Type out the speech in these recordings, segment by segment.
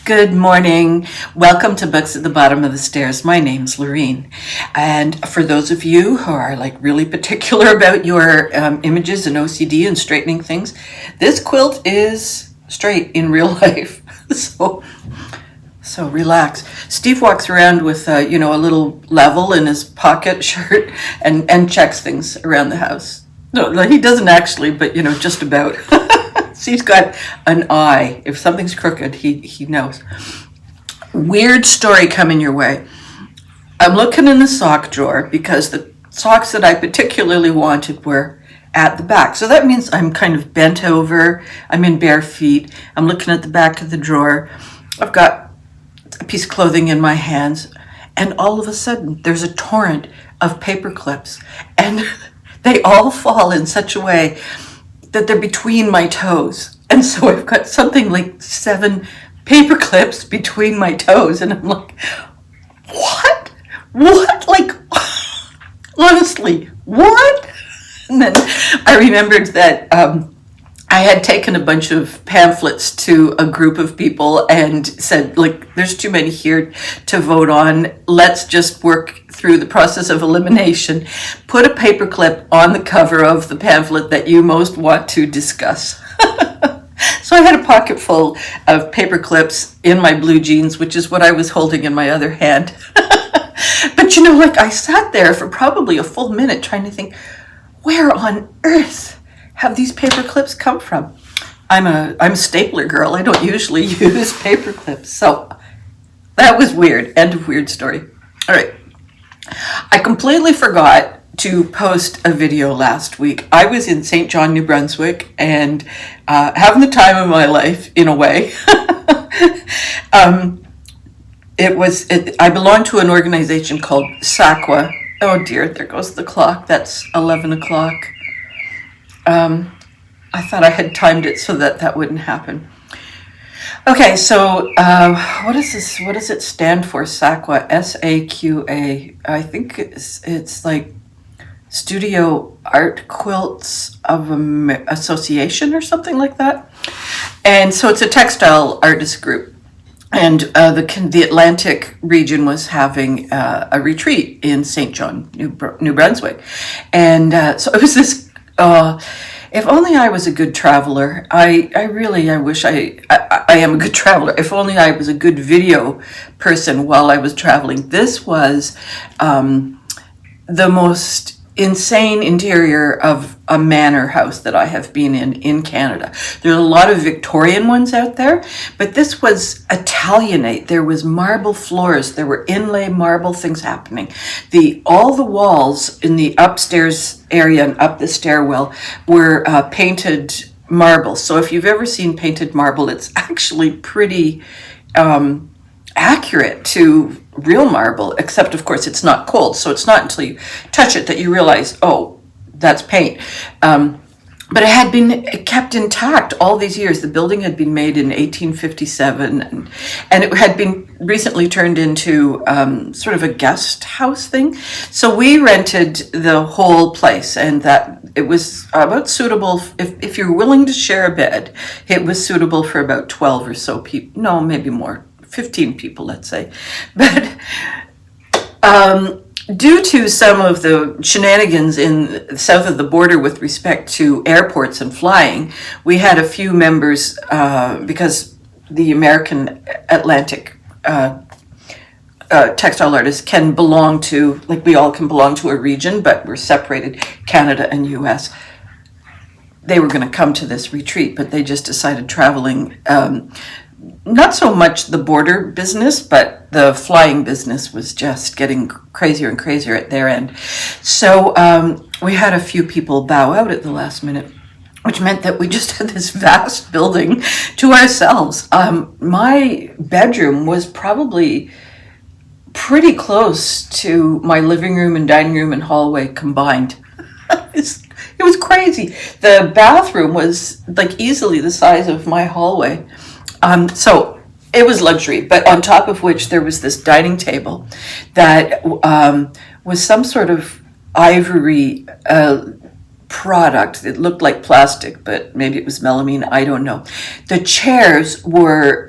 Good morning. Welcome to Books at the Bottom of the Stairs. My name's Lorene. And for those of you who are like really particular about your images and OCD and straightening things, this quilt is straight in real life. So relax. Steve walks around with a little level in his pocket shirt and checks things around the house. No, he doesn't actually, but just about. So he's got an eye. If something's crooked, he knows. Weird story coming your way. I'm looking in the sock drawer because the socks that I particularly wanted were at the back. So that means I'm kind of bent over. I'm in bare feet. I'm looking at the back of the drawer. I've got a piece of clothing in my hands. And all of a sudden, there's a torrent of paper clips. And they all fall in such a way that they're between my toes. And so I've got something like 7 paper clips between my toes. And I'm like, what? Like, honestly, what? And then I remembered that I had taken a bunch of pamphlets to a group of people and said, like, there's too many here to vote on. Let's just work through the process of elimination. Put a paperclip on the cover of the pamphlet that you most want to discuss. So I had a pocket full of paper clips in my blue jeans, which is what I was holding in my other hand. But I sat there for probably a full minute trying to think, where on earth have these paper clips come from? I'm a stapler girl. I don't usually use paper clips. So that was weird. End of weird story. All right. I completely forgot to post a video last week. I was in St. John, New Brunswick, and having the time of my life, in a way. I belong to an organization called SACWA. Oh dear, there goes the clock. That's 11 o'clock. I thought I had timed it so that wouldn't happen. Okay, so what is this? What does it stand for? SAQA, S-A-Q-A. I think it's like Studio Art Quilts of Association or something like that. And so it's a textile artist group. And the Atlantic region was having a retreat in St. John, New Brunswick. And so it was this... if only I was a good traveler. I wish I am a good traveler. If only I was a good video person while I was traveling. This was the most insane interior of a manor house that I have been in Canada. There are a lot of Victorian ones out there, but this was Italianate. There was marble floors. There were inlay marble things happening. All the walls in the upstairs area and up the stairwell were painted marble. So if you've ever seen painted marble, it's actually pretty accurate to real marble, except of course it's not cold. So it's not until you touch it that you realize, oh, that's paint. But it had been kept intact all these years. The building had been made in 1857, and it had been recently turned into sort of a guest house thing. So we rented the whole place, and that it was about suitable, if you're willing to share a bed, it was suitable for about 12 or so people. No, maybe more, 15 people, let's say. But due to some of the shenanigans in south of the border with respect to airports and flying, we had a few members, because the American Atlantic textile artists can belong to, like we all can belong to a region, but we're separated, Canada and US. They were going to come to this retreat, but they just decided traveling, not so much the border business, but the flying business was just getting crazier and crazier at their end. So we had a few people bow out at the last minute, which meant that we just had this vast building to ourselves. My bedroom was probably pretty close to my living room and dining room and hallway combined. It was crazy. The bathroom was like easily the size of my hallway. So it was luxury, but on top of which there was this dining table that was some sort of ivory product. It looked like plastic, but maybe it was melamine. I don't know. The chairs were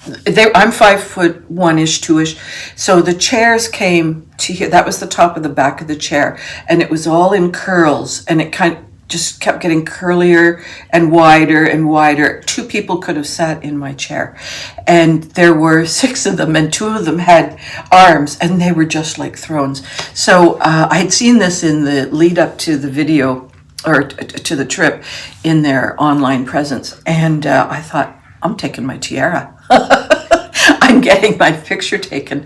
I'm 5'1" ish, 2-ish. So the chairs came to here. That was the top of the back of the chair, and it was all in curls, and it kind of just kept getting curlier and wider and wider. 2 people could have sat in my chair, and there were 6 of them, and 2 of them had arms, and they were just like thrones. So I had seen this in the lead up to the video, or to the trip, in their online presence, and I thought, I'm taking my tiara. I'm getting my picture taken.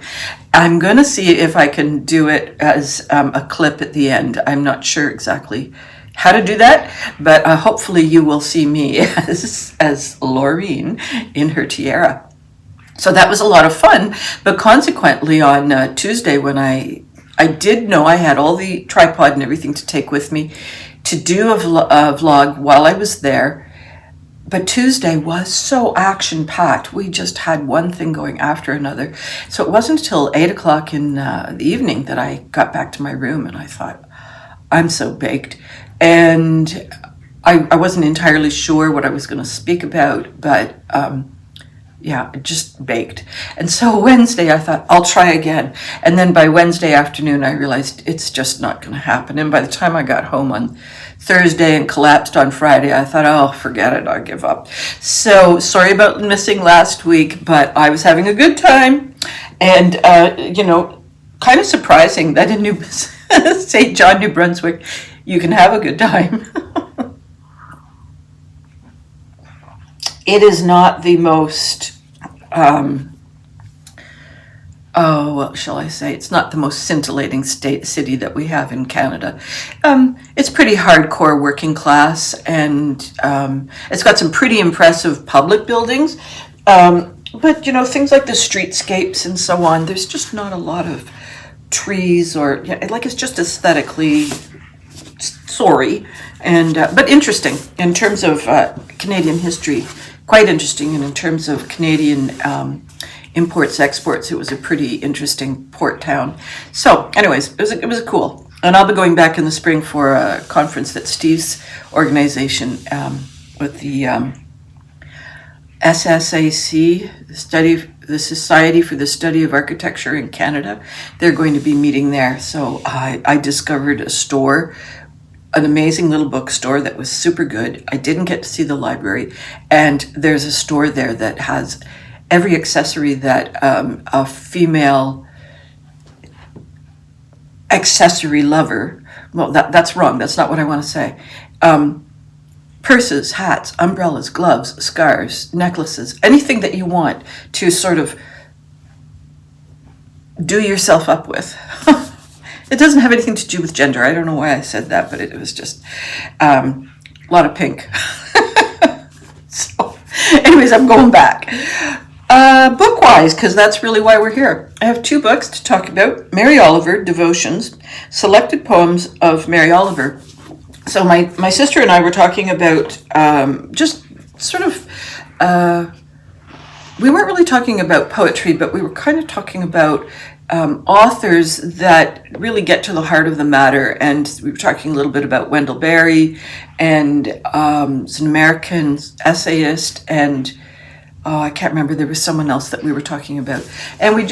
I'm going to see if I can do it as a clip at the end. I'm not sure exactly how to do that, but hopefully you will see me as Laureen in her tiara. So that was a lot of fun, but consequently on Tuesday, when I did know I had all the tripod and everything to take with me to do a vlog while I was there. But Tuesday was so action-packed. We just had one thing going after another. So it wasn't until 8 o'clock in the evening that I got back to my room, and I thought, I'm so baked. And I wasn't entirely sure what I was going to speak about, but just baked. And so Wednesday I thought, I'll try again. And then by Wednesday afternoon, I realized it's just not going to happen. And by the time I got home on Thursday and collapsed on Friday, I thought, oh, forget it, I'll give up. So sorry about missing last week, but I was having a good time. And, kind of surprising that in St. John, New Brunswick, you can have a good time. It is not the most, what shall I say? It's not the most scintillating city that we have in Canada. It's pretty hardcore working class, and it's got some pretty impressive public buildings. But, things like the streetscapes and so on, there's just not a lot of trees or, it's just aesthetically sorry, and but interesting in terms of Canadian history. Quite interesting, and in terms of Canadian imports, exports, it was a pretty interesting port town. So anyways, it was cool. And I'll be going back in the spring for a conference that Steve's organization with the SSAC, the Society for the Study of Architecture in Canada. They're going to be meeting there. So I discovered a store, an amazing little bookstore that was super good. I didn't get to see the library, and there's a store there that has every accessory that a female accessory lover, well, that's wrong, that's not what I want to say. Purses, hats, umbrellas, gloves, scarves, necklaces, anything that you want to sort of do yourself up with. It doesn't have anything to do with gender. I don't know why I said that, but it was just a lot of pink. So, anyways, I'm going back. Book-wise, because that's really why we're here. I have 2 books to talk about. Mary Oliver, Devotions, Selected Poems of Mary Oliver. So my sister and I were talking about just sort of, we weren't really talking about poetry, but we were kind of talking about authors that really get to the heart of the matter. And we were talking a little bit about Wendell Berry, and it's an American essayist, and I can't remember, there was someone else that we were talking about. And we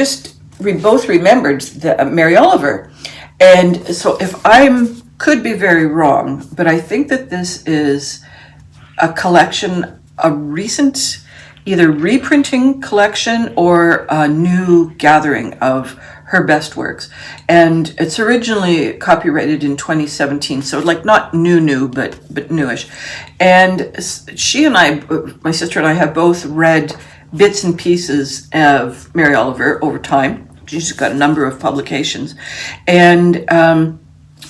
both remembered Mary Oliver. And so if could be very wrong, but I think that this is a collection, a recent either reprinting collection or a new gathering of her best works. And it's originally copyrighted in 2017, so like not new, but newish. And she and I, my sister and I, have both read bits and pieces of Mary Oliver over time. She's got a number of publications. And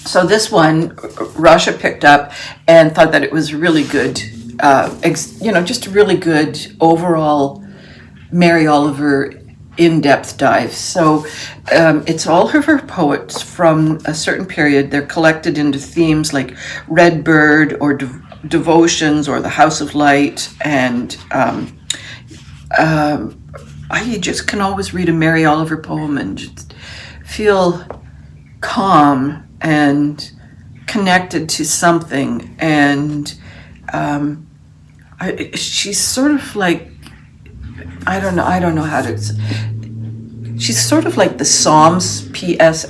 so this one, Rasha picked up and thought that it was really good, just a really good overall Mary Oliver in-depth dive. So it's all of her poets from a certain period. They're collected into themes like Red Bird or Devotions or The House of Light. And I just can always read a Mary Oliver poem and just feel calm and connected to something. And she's sort of like I don't know how to, she's sort of like the Psalms, Psalms,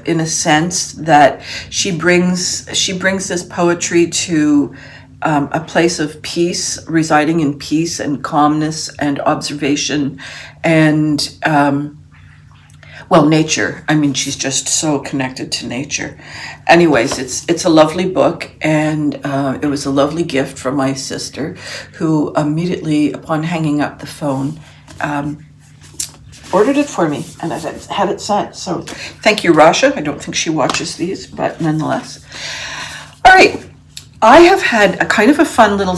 in a sense that she brings this poetry to a place of peace, residing in peace and calmness and observation and nature. I mean, she's just so connected to nature. Anyways, it's a lovely book, and it was a lovely gift from my sister, who immediately, upon hanging up the phone, ordered it for me, and I had it sent. So thank you, Rasha. I don't think she watches these, but nonetheless. All right. I have had a kind of a fun little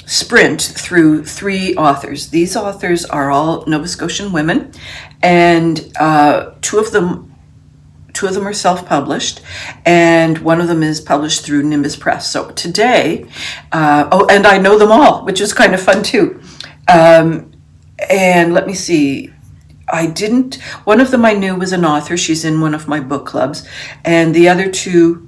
sprint through 3 authors. These authors are all Nova Scotian women, and two of them are self-published, and one of them is published through Nimbus Press. So today, and I know them all, which is kind of fun too. And let me see. One of them I knew was an author. She's in one of my book clubs, and the other 2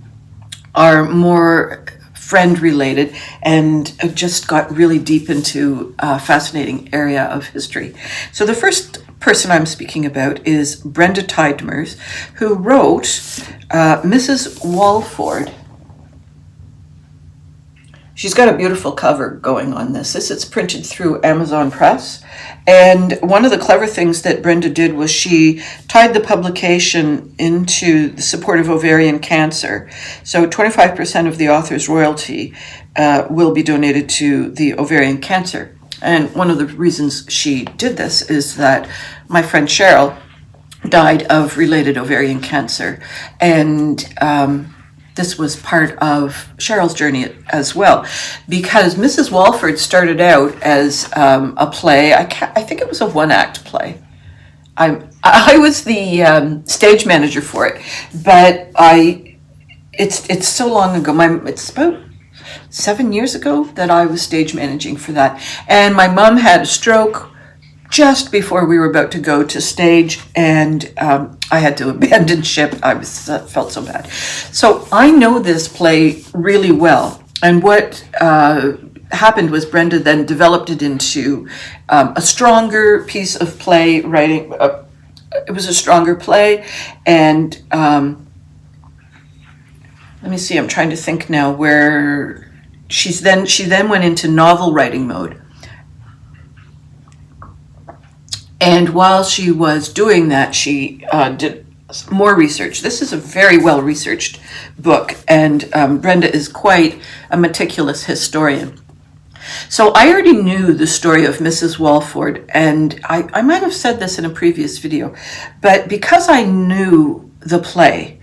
are more friend related and just got really deep into a fascinating area of history. So the first person I'm speaking about is Brenda Tydmers, who wrote Mrs. Walford. She's got a beautiful cover going on this. It's printed through Amazon Press. And one of the clever things that Brenda did was she tied the publication into the support of ovarian cancer. So 25% of the author's royalty will be donated to the ovarian cancer. And one of the reasons she did this is that my friend Cheryl died of related ovarian cancer. And this was part of Cheryl's journey as well, because Mrs. Walford started out as a play. I think it was a 1-act play. I was the stage manager for it, but it's so long ago. It's about 7 years ago that I was stage managing for that, and my mom had a stroke just before we were about to go to stage, and I had to abandon ship. I felt so bad. So I know this play really well. And what happened was Brenda then developed it into a stronger piece of play writing. It was a stronger play, and let me see. I'm trying to think now where she then went into novel writing mode. And while she was doing that, she did more research. This is a very well-researched book, and Brenda is quite a meticulous historian. So I already knew the story of Mrs. Walford, and I might have said this in a previous video, but because I knew the play,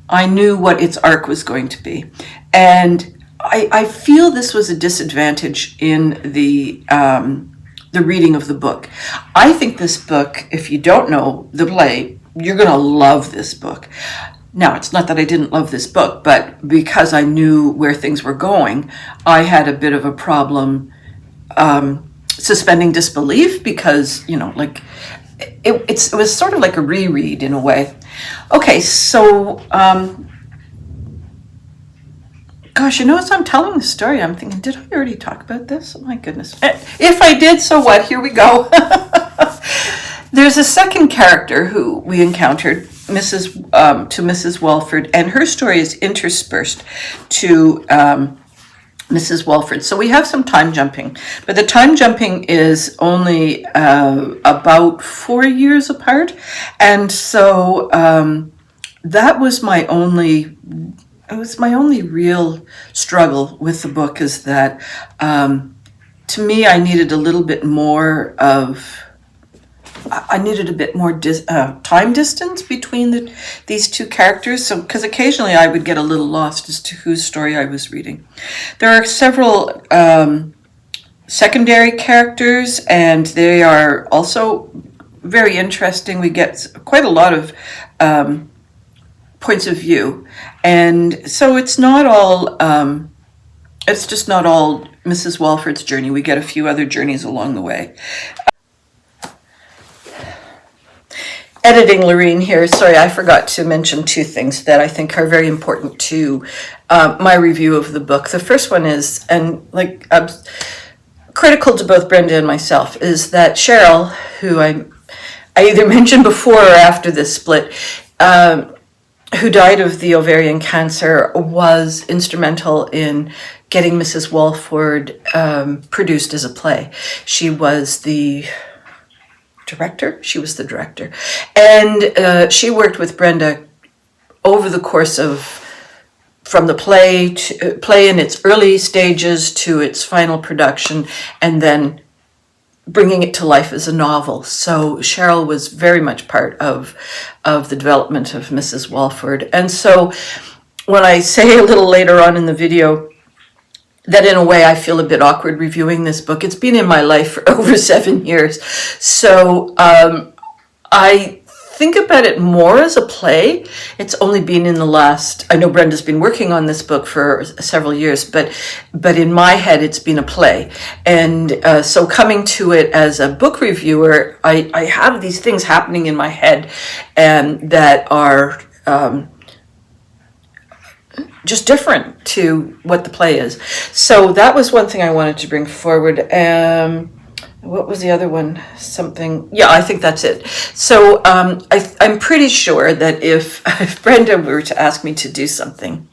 I knew what its arc was going to be. And I feel this was a disadvantage in the reading of the book. I think this book, if you don't know the play, you're going to love this book. Now, it's not that I didn't love this book, but because I knew where things were going, I had a bit of a problem suspending disbelief because, it was sort of like a reread in a way. Okay, so gosh, as I'm telling the story, I'm thinking, did I already talk about this? Oh my goodness. If I did, so what? Here we go. There's a second character who we encountered, Mrs. Walford, and her story is interspersed to Mrs. Walford. So we have some time jumping, but the time jumping is only about 4 years apart. And so that was my only real struggle with the book, is that to me, I needed a little bit more time distance between these two characters. So, because occasionally I would get a little lost as to whose story I was reading. There are several secondary characters, and they are also very interesting. We get quite a lot of points of view, and so it's not all. It's just not all Mrs. Walford's journey. We get a few other journeys along the way. Editing Lorene here. Sorry, I forgot to mention 2 things that I think are very important to my review of the book. The first one is, and critical to both Brenda and myself is that Cheryl, who I either mentioned before or after this split, who died of the ovarian cancer, was instrumental in getting Mrs. Walford produced as a play. She was the director. And she worked with Brenda over the course of, from the play in its early stages to its final production, and then bringing it to life as a novel. So Cheryl was very much part of the development of Mrs. Walford. And so when I say a little later on in the video that in a way I feel a bit awkward reviewing this book, it's been in my life for over 7 years. So I think about it more as a play. It's only been in the last, I know Brenda's been working on this book for several years, but in my head it's been a play. And so coming to it as a book reviewer, I have these things happening in my head and that are just different to what the play is. So that was one thing I wanted to bring forward. What was the other one? Something, yeah, I think that's it. So I'm pretty sure that if Brenda were to ask me to do something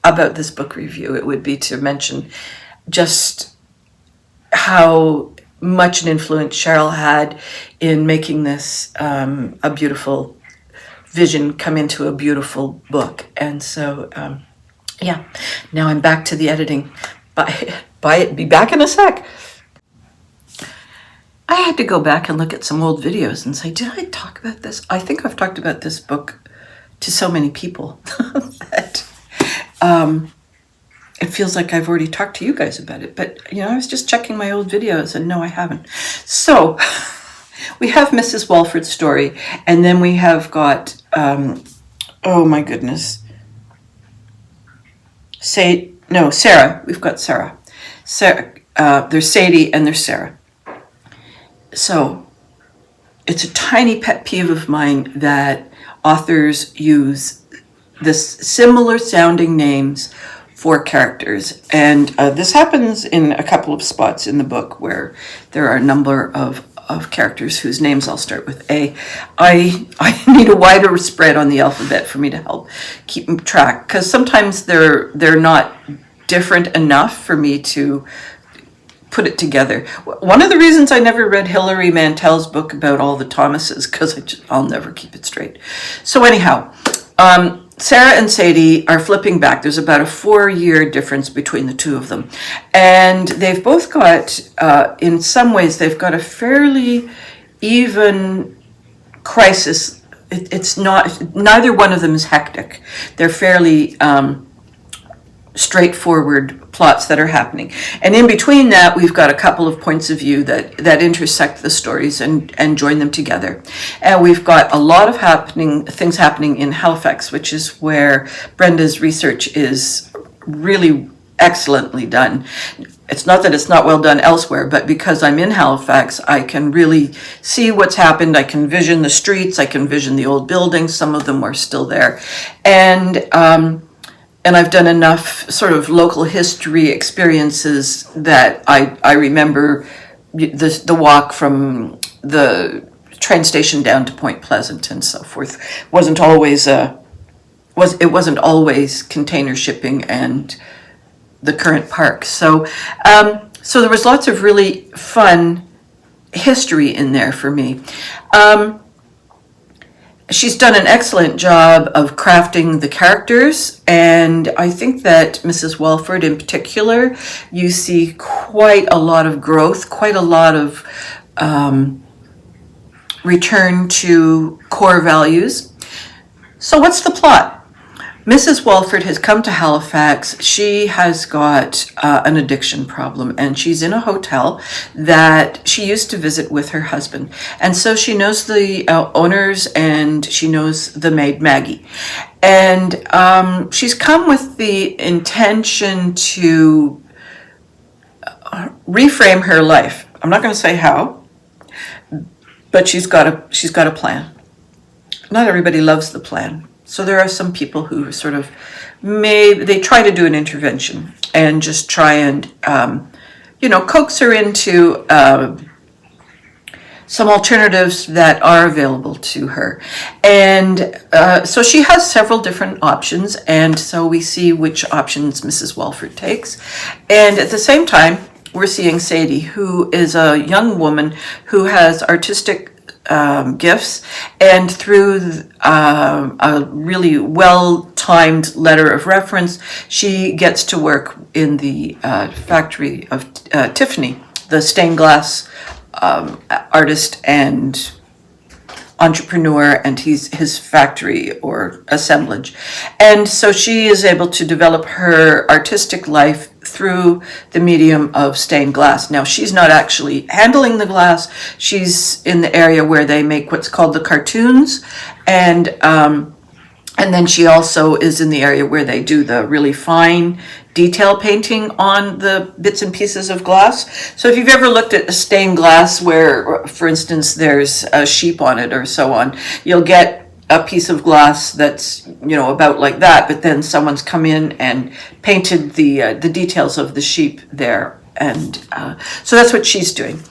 about this book review, it would be to mention just how much an influence Cheryl had in making this a beautiful vision come into a beautiful book. And so, yeah, now I'm back to the editing. Be back in a sec. I had to go back and look at some old videos and say, did I talk about this? I think I've talked about this book to so many people that it feels like I've already talked to you guys about it. But, I was just checking my old videos and no, I haven't. So we have Mrs. Walford's story, and then we have got, oh my goodness, Sarah. We've got Sarah. There's Sadie and there's Sarah. So it's a tiny pet peeve of mine that authors use this similar sounding names for characters. And this happens in a couple of spots in the book where there are a number of characters whose names I'll start with A. I need a wider spread on the alphabet for me to help keep track, because sometimes they're not different enough for me to put it together. One of the reasons I never read Hilary Mantel's book about all the Thomases, because I'll never keep it straight. So anyhow, Sarah and Sadie are flipping back. There's about a 4-year difference between the two of them. And they've both got, in some ways, they've got a fairly even crisis. It's not, neither one of them is hectic. They're fairly straightforward plots that are happening. And in between that, we've got a couple of points of view that intersect the stories and join them together. And we've got a lot of things happening in Halifax, which is where Brenda's research is really excellently done. It's not that it's not well done elsewhere, but because I'm in Halifax, I can really see what's happened. I can vision the streets. I can vision the old buildings. Some of them are still there. And I've done enough sort of local history experiences that I remember the walk from the train station down to Point Pleasant and so forth. It wasn't always container shipping and the current park. So there was lots of really fun history in there for me. She's done an excellent job of crafting the characters, and I think that Mrs. Walford in particular, you see quite a lot of growth, quite a lot of return to core values. So what's the plot? Mrs. Walford has come to Halifax. She has got an addiction problem, and she's in a hotel that she used to visit with her husband. And so she knows the owners, and she knows the maid, Maggie. And she's come with the intention to reframe her life. I'm not going to say how, but she's got a plan. Not everybody loves the plan. So there are some people who sort of they try to do an intervention and just try and coax her into some alternatives that are available to her. And so she has several different options, and so we see which options Mrs. Walford takes. And at the same time, we're seeing Sadie, who is a young woman who has artistic gifts, and through a really well-timed letter of reference, she gets to work in the factory of Tiffany, the stained glass artist and entrepreneur, and his factory or assemblage. And so she is able to develop her artistic life through the medium of stained glass. Now, she's not actually handling the glass. She's in the area where they make what's called the cartoons, and then she also is in the area where they do the really fine detail painting on the bits and pieces of glass. So if you've ever looked at a stained glass where, for instance, there's a sheep on it or so on, you'll get a piece of glass that's, about like that, but then someone's come in and painted the details of the sheep there. And so that's what she's doing.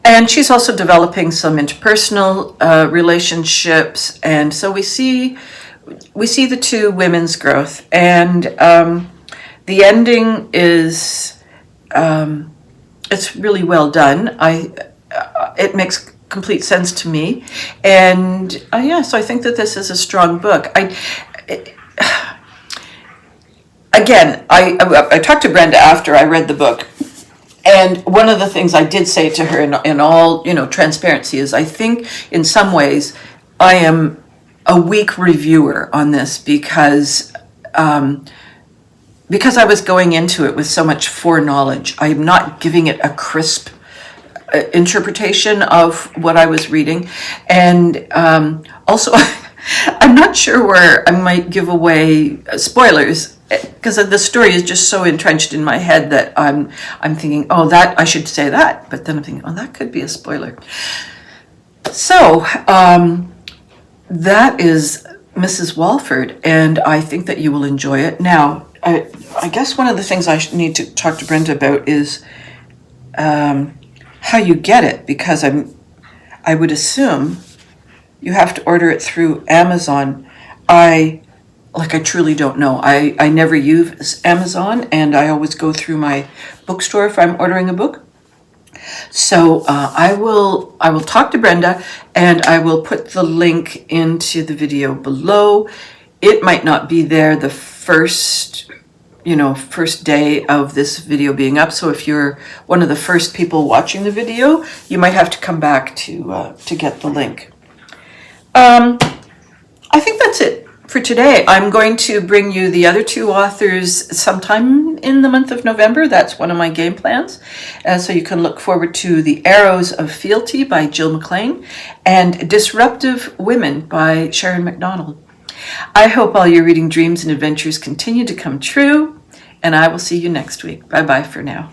And she's also developing some interpersonal relationships. And so we see the two women's growth, and the ending is it's really well done. It makes complete sense to me, and so I think that this is a strong book. I talked to Brenda after I read the book, and one of the things I did say to her in all transparency is, I think in some ways I am a weak reviewer on this because I was going into it with so much foreknowledge. I'm not giving it a crisp interpretation of what I was reading, and also I'm not sure where I might give away spoilers, because the story is just so entrenched in my head that I'm thinking, oh, that I should say that, but then I'm thinking, oh, that could be a spoiler. So that is Mrs. Walford, and I think that you will enjoy it. Now, I guess one of the things I need to talk to Brenda about is how you get it, because I would assume you have to order it through Amazon. I truly don't know. I never use Amazon, and I always go through my bookstore if I'm ordering a book. So I will talk to Brenda, and I will put the link into the video below. It might not be there the first day of this video being up. So if you're one of the first people watching the video, you might have to come back to get the link. I think that's it for today. I'm going to bring you the other two authors sometime in the month of November. That's one of my game plans. So you can look forward to The Arrows of Fealty by Jill McLean and Disruptive Women by Sharon McDonald. I hope all your reading dreams and adventures continue to come true, and I will see you next week. Bye-bye for now.